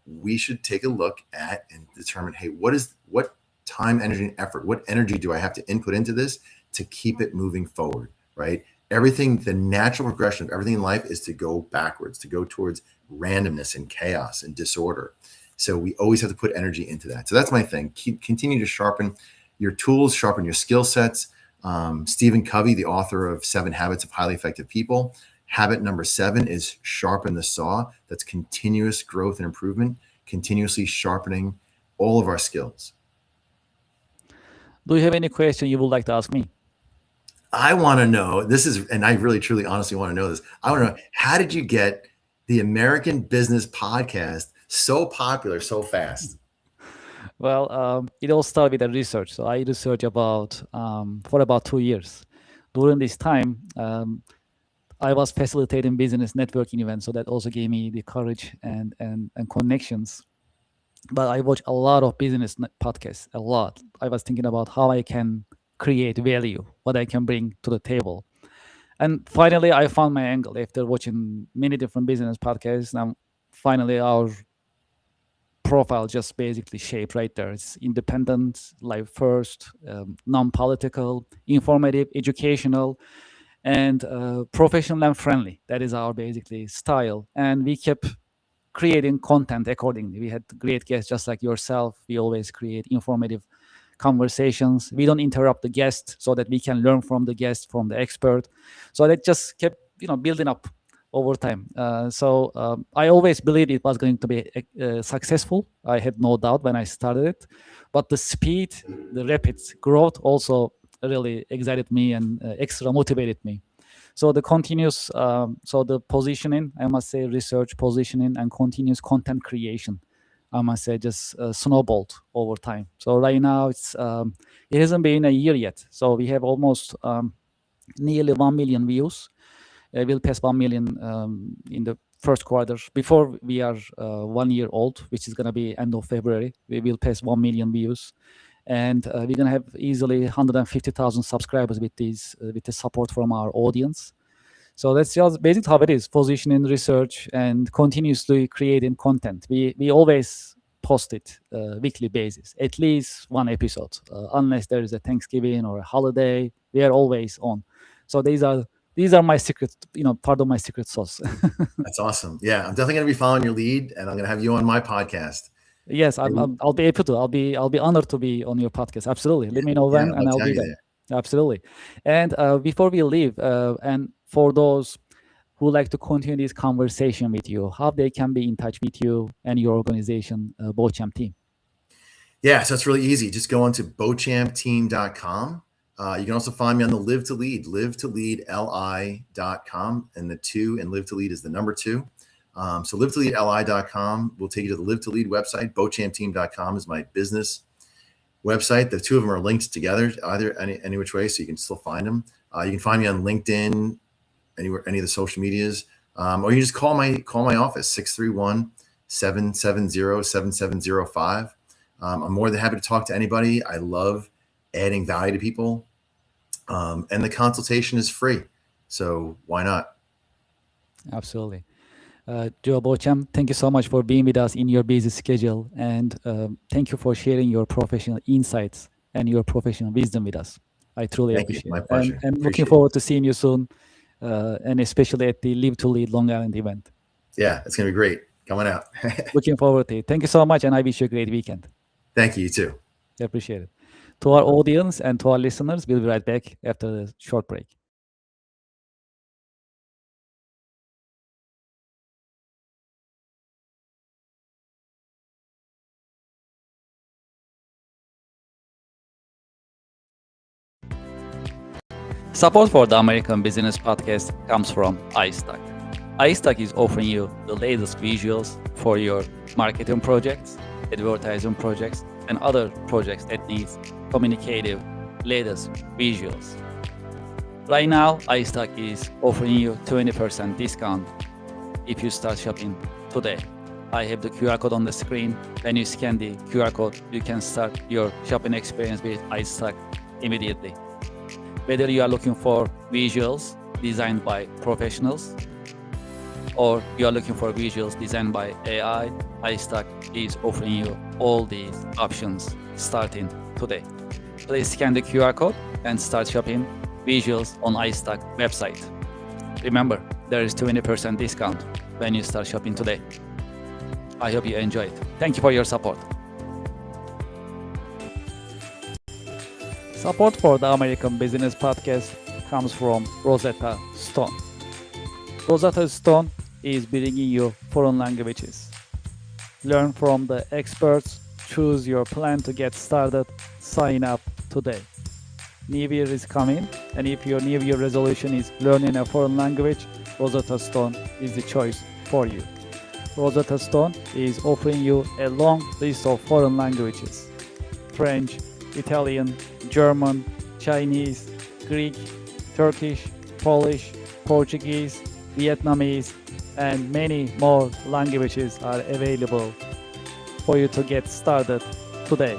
we should take a look at and determine, hey, what time, energy, and effort, what energy do I have to input into this to keep it moving forward, right? Everything, the natural progression of everything in life is to go backwards, to go towards randomness and chaos and disorder. So we always have to put energy into that. So that's my thing. Continue to sharpen your tools, sharpen your skill sets. Stephen Covey, the author of 7 Habits of Highly Effective People, habit number 7 is sharpen the saw. That's continuous growth and improvement, continuously sharpening all of our skills. Do you have any question you would like to ask me? I want to know, and I really, truly, honestly want to know this. I want to know, how did you get the American Business Podcast so popular so fast? Well, it all started with a research. So I researched for about 2 years. During this time, I was facilitating business networking events, so that also gave me the courage and connections. But I watched a lot of business podcasts, a lot. I was thinking about how I can create value, what I can bring to the table. And finally, I found my angle after watching many different business podcasts. And finally, our profile just basically shaped right there. It's independent, life first, non-political, informative, educational, and professional and friendly. That is our basically style. And we kept creating content accordingly. We had great guests just like yourself. We always create informative conversations. We don't interrupt the guest so that we can learn from the guest, from the expert. So that just kept building up over time. So I always believed it was going to be successful. I had no doubt when I started it, but the speed, the rapid growth also really excited me and extra motivated me. So the continuous, so the positioning, I must say, research, positioning, and continuous content creation, I must say, just snowballed over time. So right now it hasn't been a year yet. So we have almost nearly 1 million views. We'll pass 1 million in the first quarter. Before we are 1 year old, which is going to be end of February, we will pass 1 million views. And we're going to have easily 150,000 subscribers with with the support from our audience. So that's just basically how it is: positioning, research, and continuously creating content. We always post it weekly basis, at least one episode, unless there is a Thanksgiving or a holiday. We are always on. So these are my secret, part of my secret sauce. That's awesome. Yeah, I'm definitely going to be following your lead, and I'm going to have you on my podcast. Yes, I'll be able to. I'll be honored to be on your podcast. Absolutely. Let me know when, and I'll be there. Absolutely. And before we leave, and for those who like to continue this conversation with you, how they can be in touch with you and your organization, Beauchamp Team? Yeah, so it's really easy. Just go on to beauchampteam.com. You can also find me on the Live to Lead, livetoleadli.com. And the 2 in Live to Lead is the number 2. So livetoleadli.com will take you to the Live to Lead website. Beauchampteam.com is my business website. The two of them are linked together, either any which way, so you can still find them. You can find me on LinkedIn, anywhere, any of the social medias, or you just call my office, 631-770-7705. I'm more than happy to talk to anybody. I love adding value to people, and the consultation is free. So why not? Absolutely. Joe Beauchamp, thank you so much for being with us in your busy schedule, and thank you for sharing your professional insights and your professional wisdom with us. I truly appreciate it. My pleasure. And looking forward to seeing you soon, and especially at the Live to Lead Long Island event. Yeah, it's going to be great. Coming out. Looking forward to it. Thank you so much, and I wish you a great weekend. Thank you, you too. I appreciate it. To our audience and to our listeners, we'll be right back after the short break. Support for the American Business Podcast comes from iStack. iStack is offering you the latest visuals for your marketing projects, advertising projects, and other projects that need communicative latest visuals. Right now, iStack is offering you 20% discount if you start shopping today. I have the QR code on the screen. When you scan the QR code, you can start your shopping experience with iStack immediately. Whether you are looking for visuals designed by professionals or you are looking for visuals designed by AI, iStack is offering you all these options starting today. Please scan the QR code and start shopping visuals on iStack website. Remember, there is 20% discount when you start shopping today. I hope you enjoy it. Thank you for your support. Support for the American Business Podcast comes from Rosetta Stone. Rosetta Stone is bringing you foreign languages. Learn from the experts, choose your plan to get started, sign up today. New Year is coming, and if your New Year resolution is learning a foreign language, Rosetta Stone is the choice for you. Rosetta Stone is offering you a long list of foreign languages: French, Italian, German, Chinese, Greek, Turkish, Polish, Portuguese, Vietnamese, and many more languages are available for you to get started today.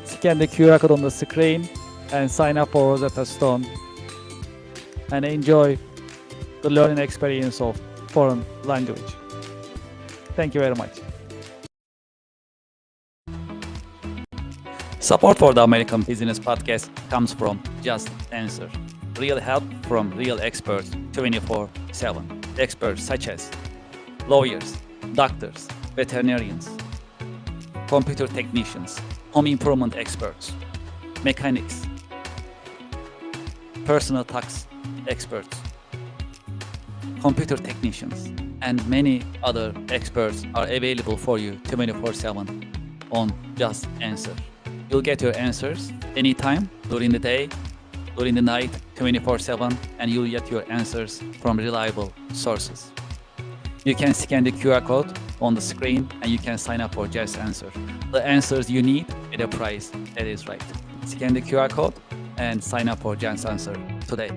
Scan the QR code on the screen and sign up for Rosetta Stone and enjoy the learning experience of foreign language. Thank you very much. Support for the American Business Podcast comes from Just Answer. Real help from real experts 24/7. Experts such as lawyers, doctors, veterinarians, computer technicians, home improvement experts, mechanics, personal tax experts, computer technicians, and many other experts are available for you 24/7 on Just Answer. You'll get your answers anytime, during the day, during the night, 24/7, and you'll get your answers from reliable sources. You can scan the QR code on the screen and you can sign up for Just Answer. The answers you need at a price that is right. Scan the QR code and sign up for Just Answer today.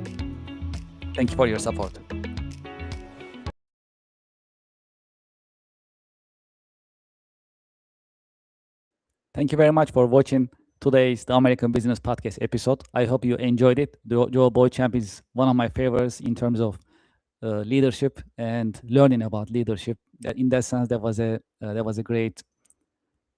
Thank you for your support. Thank you very much for watching today's The American Business Podcast episode. I hope you enjoyed it. Joel Boychamp is one of my favorites in terms of leadership and learning about leadership. In that sense, that was a great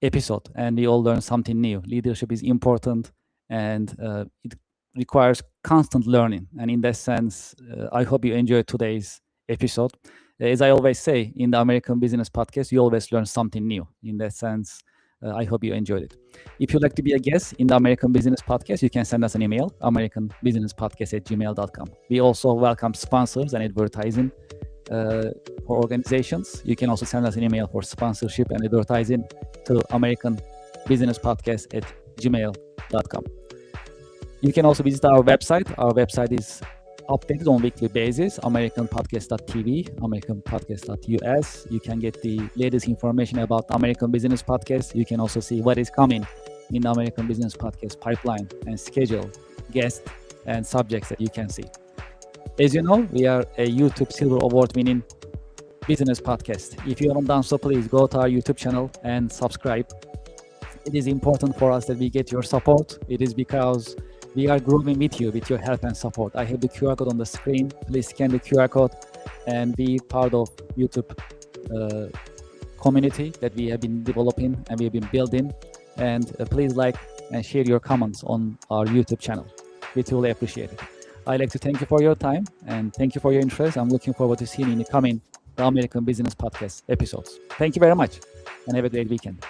episode, and we all learned something new. Leadership is important, and it requires constant learning. And in that sense, I hope you enjoyed today's episode. As I always say, in the American Business Podcast, you always learn something new. In that sense, I hope you enjoyed it. If you'd like to be a guest in the American Business Podcast, you can send us an email, americanbusinesspodcast@gmail.com. We also welcome sponsors and advertising for organizations. You can also send us an email for sponsorship and advertising to americanbusinesspodcast@gmail.com. You can also visit our website. Our website is updated on a weekly basis, americanpodcast.tv, americanpodcast.us. You can get the latest information about American Business Podcast. You can also see what is coming in the American Business Podcast pipeline and schedule, guests, and subjects that you can see. As you know, we are a YouTube Silver Award-winning business podcast. If you haven't done so, please go to our YouTube channel and subscribe. It is important for us that we get your support. It is because we are growing with you, with your help and support. I have the QR code on the screen. Please scan the QR code and be part of YouTube community that we have been developing and we have been building. And please like and share your comments on our YouTube channel. We truly appreciate it. I'd like to thank you for your time and thank you for your interest. I'm looking forward to seeing you in the coming American Business Podcast episodes. Thank you very much and have a great weekend.